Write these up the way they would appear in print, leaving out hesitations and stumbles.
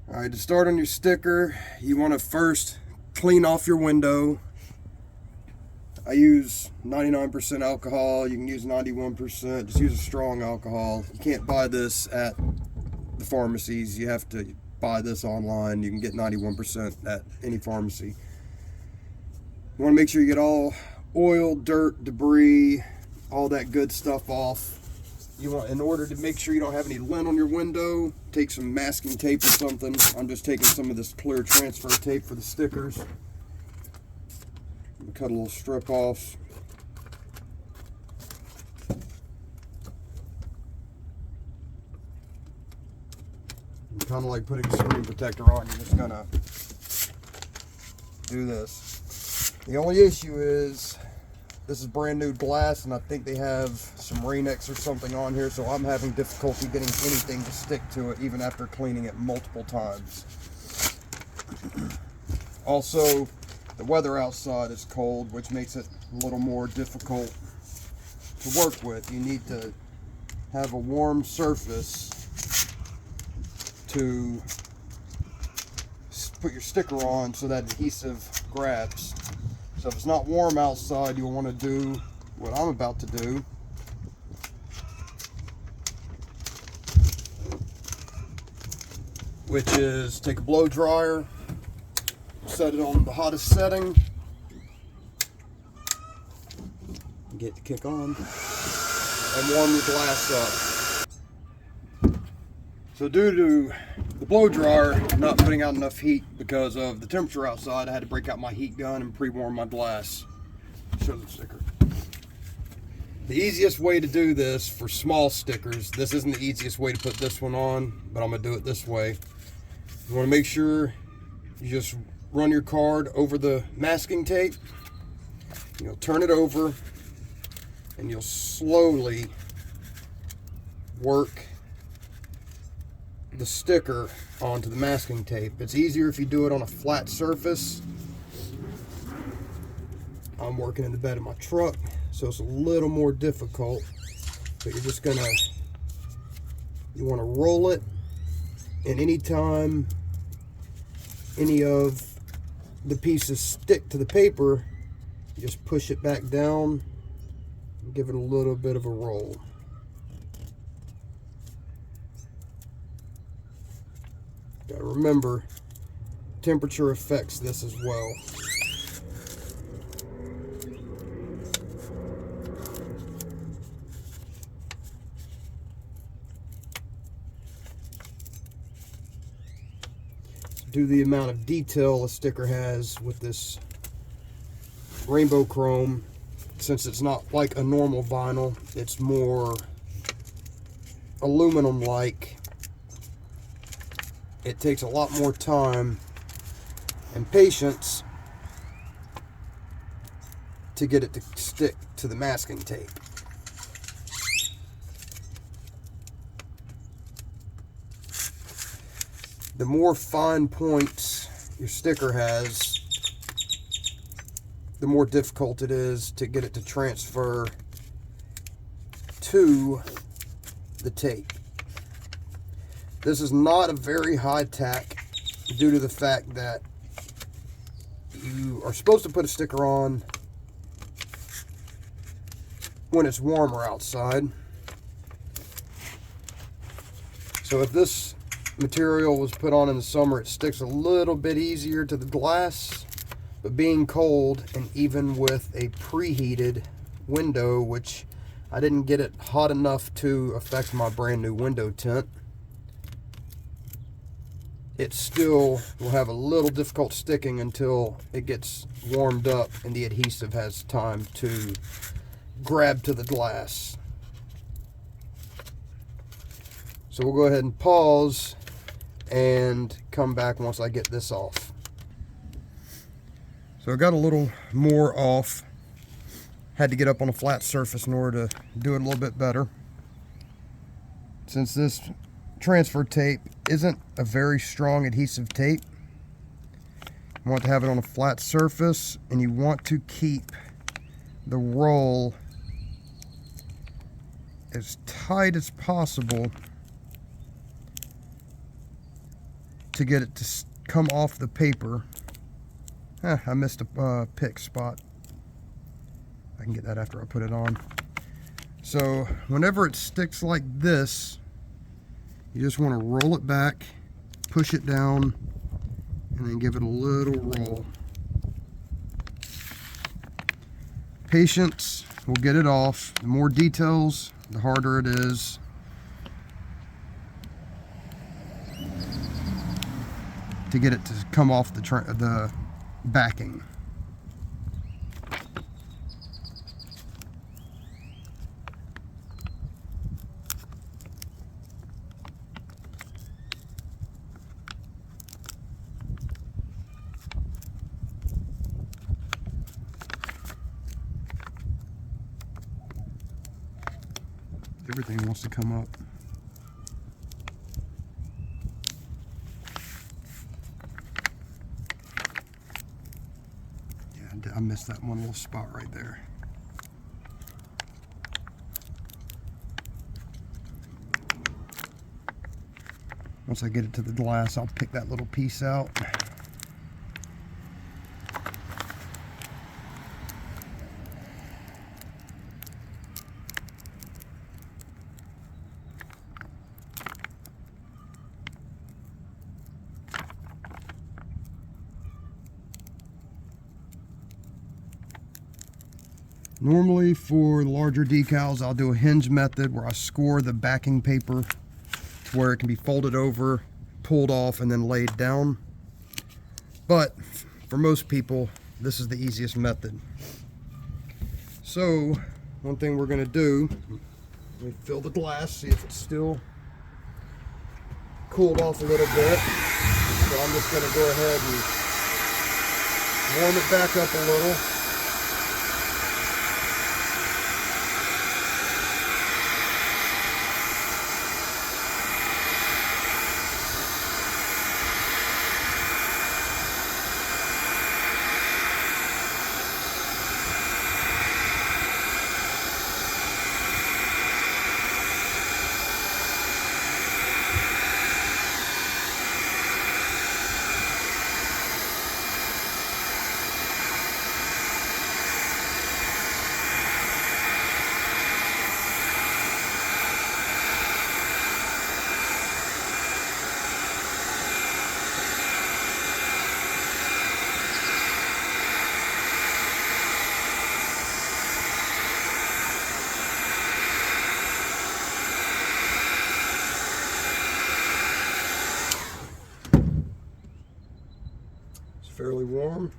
Alright, to start on your sticker, you want to first clean off your window. I use 99% alcohol. You can use 91%. Just use a strong alcohol. You can't buy this at the pharmacies. You have to buy this online. You can get 91% at any pharmacy. You want to make sure you get all oil, dirt, debris, all that good stuff off. You want, in order to make sure you don't have any lint on your window, take some masking tape or something. I'm just taking some of this clear transfer tape for the stickers. Cut a little strip off. Kind of like putting a screen protector on. You're just gonna do this. The only issue is this is brand new glass, and I think they have some Rain-X or something on here, so I'm having difficulty getting anything to stick to it even after cleaning it multiple times. Also, the weather outside is cold, which makes it a little more difficult to work with. You need to have a warm surface to put your sticker on so that adhesive grabs. So if it's not warm outside, you'll want to do what I'm about to do. Which is take a blow dryer, set it on the hottest setting, get the kick on, and warm your glass up. So due to the blow dryer not putting out enough heat because of the temperature outside, I had to break out my heat gun and pre-warm my glass. Show the sticker. The easiest way to do this for small stickers, this isn't the easiest way to put this one on, but I'm going to do it this way. You want to make sure you just run your card over the masking tape. You'll turn it over and you'll slowly work the sticker onto the masking tape. It's easier if you do it on a flat surface. I'm working in the bed of my truck, so it's a little more difficult, but you're just gonna, you want to roll it, and anytime any of the pieces stick to the paper, you just push it back down and give it a little bit of a roll. Gotta remember, temperature affects this as well. Due to the amount of detail a sticker has with this rainbow chrome, since it's not like a normal vinyl, it's more aluminum-like. It takes a lot more time and patience to get it to stick to the masking tape. The more fine points your sticker has, the more difficult it is to get it to transfer to the tape. This is not a very high tack due to the fact that you are supposed to put a sticker on when it's warmer outside. So if this material was put on in the summer, it sticks a little bit easier to the glass, but being cold, and even with a preheated window, which I didn't get it hot enough to affect my brand new window tint, it still will have a little difficult sticking until it gets warmed up and the adhesive has time to grab to the glass. So we'll go ahead and pause and come back once I get this off. So I got a little more off. Had to get up on a flat surface in order to do it a little bit better. Since this transfer tape isn't a very strong adhesive tape, you want to have it on a flat surface, and you want to keep the roll as tight as possible to get it to come off the paper. I missed a pick spot. I can get that after I put it on. So whenever it sticks like this, you just want to roll it back, push it down, and then give it a little roll. Patience will get it off. The more details, the harder it is. To get it to come off the backing. Everything wants to come up. Yeah, I missed that one little spot right there. Once I get it to the glass, I'll pick that little piece out. Normally for larger decals, I'll do a hinge method where I score the backing paper to where it can be folded over, pulled off, and then laid down. But for most people, this is the easiest method. So one thing we're going to do, let me fill the glass, see if it's still cooled off a little bit. So I'm just going to go ahead and warm it back up a little. Fairly warm.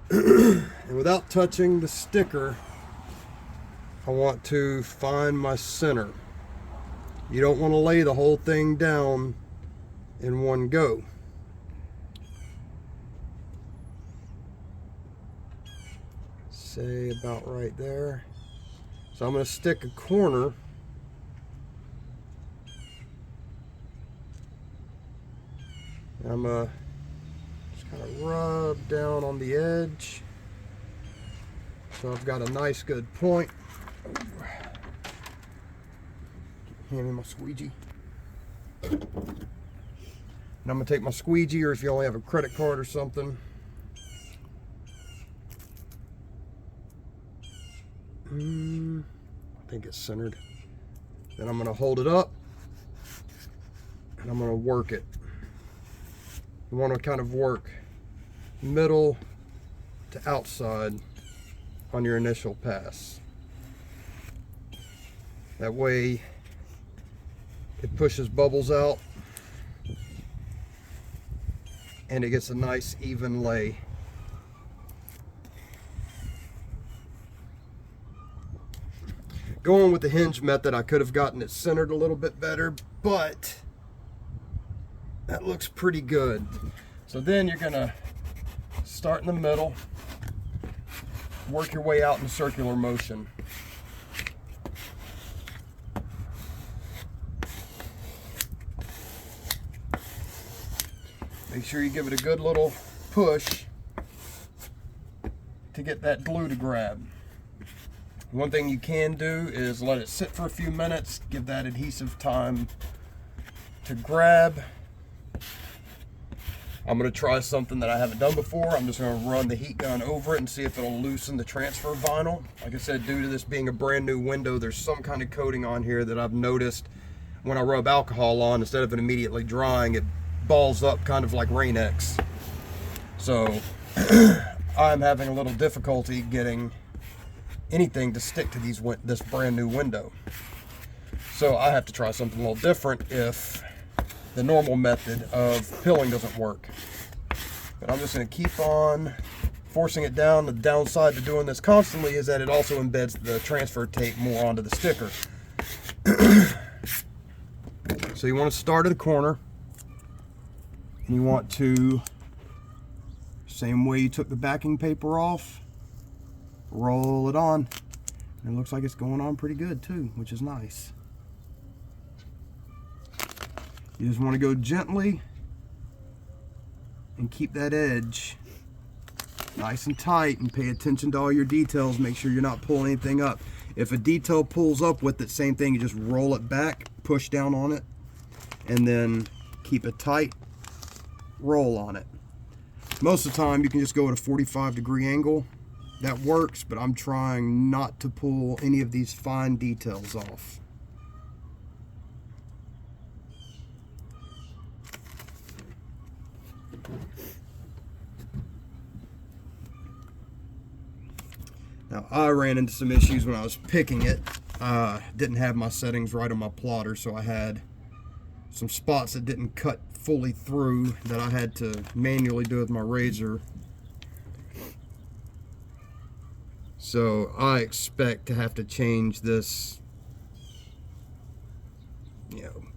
And without touching the sticker, I want to find my center. You don't want to lay the whole thing down in one go. Say about right there. So I'm going to stick a corner I'm going to kind of rub down on the edge so I've got a nice good point. Hand me my squeegee. And I'm going to take my squeegee, or if you only have a credit card or something, I think it's centered. Then I'm going to hold it up and I'm going to work it. You want to kind of work middle to outside on your initial pass. That way it pushes bubbles out and it gets a nice even lay. Going with the hinge method, I could have gotten it centered a little bit better, but that looks pretty good. So then you're gonna start in the middle, work your way out in circular motion. Make sure you give it a good little push to get that glue to grab. One thing you can do is let it sit for a few minutes, give that adhesive time to grab, I'm going to try something that I haven't done before. I'm just going to run the heat gun over it and see if it'll loosen the transfer vinyl. Like I said, due to this being a brand new window, there's some kind of coating on here that I've noticed when I rub alcohol on, instead of it immediately drying, it balls up kind of like Rain-X. So I'm having a little difficulty getting anything to stick to this brand new window. So I have to try something a little different if the normal method of pilling doesn't work. But I'm just going to keep on forcing it down. The downside to doing this constantly is that it also embeds the transfer tape more onto the sticker. So you want to start at the corner, and you want to, same way you took the backing paper off, roll it on. And it looks like it's going on pretty good too, which is nice. You just want to go gently and keep that edge nice and tight, and pay attention to all your details. Make sure you're not pulling anything up. If a detail pulls up with it, same thing, you just roll it back, push down on it, and then keep a tight roll on it. Most of the time you can just go at a 45-degree angle. That works, but I'm trying not to pull any of these fine details off. Now, I ran into some issues when I was picking it. Didn't have my settings right on my plotter, so I had some spots that didn't cut fully through that I had to manually do with my razor. So I expect to have to change this,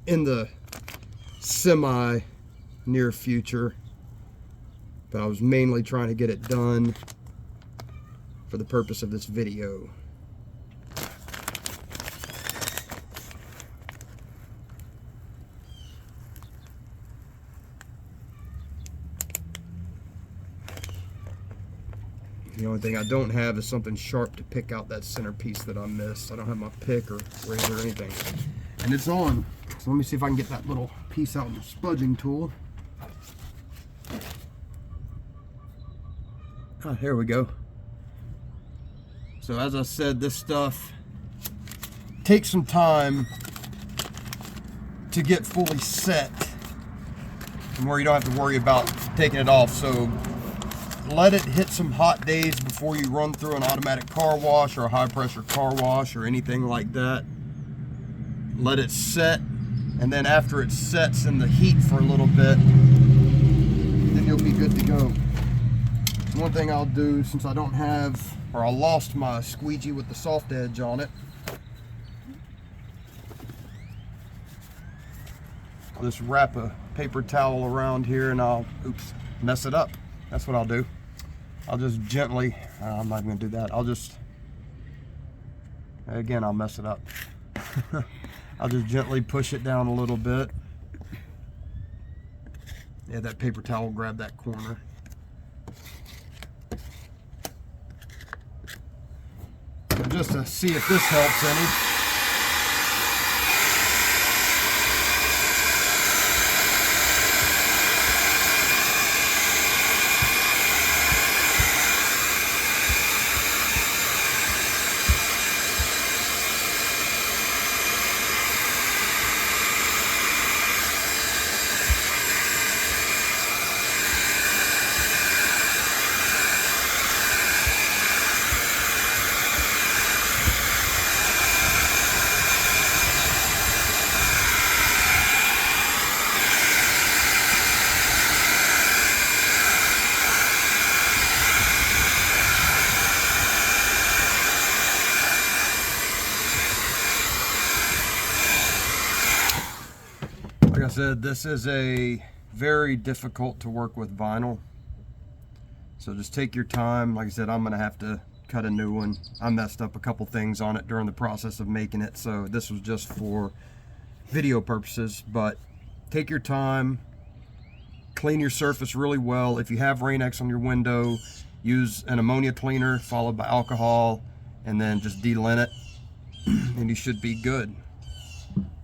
in the semi near future. But I was mainly trying to get it done for the purpose of this video. The only thing I don't have is something sharp to pick out that centerpiece that I missed. I don't have my pick or razor or anything. And it's on. So let me see if I can get that little piece out with the spudging tool. Ah, here we go. So as I said, this stuff takes some time to get fully set, and where you don't have to worry about taking it off. So let it hit some hot days before you run through an automatic car wash or a high pressure car wash or anything like that. Let it set, and then after it sets in the heat for a little bit, then you'll be good to go. One thing I'll do, since I don't have, or I lost my squeegee with the soft edge on it, I'll just wrap a paper towel around here and I'll, mess it up. That's what I'll do. I'll just gently, I'm not going to do that. I'll mess it up. I'll just gently push it down a little bit. Yeah, that paper towel will grab that corner. Just to see if this helps any. Like I said, this is a very difficult to work with vinyl. So just take your time. Like I said, I'm gonna have to cut a new one. I messed up a couple things on it during the process of making it, so this was just for video purposes. But take your time, clean your surface really well. If you have Rain-X on your window, use an ammonia cleaner followed by alcohol, and then just de-lint it, and you should be good.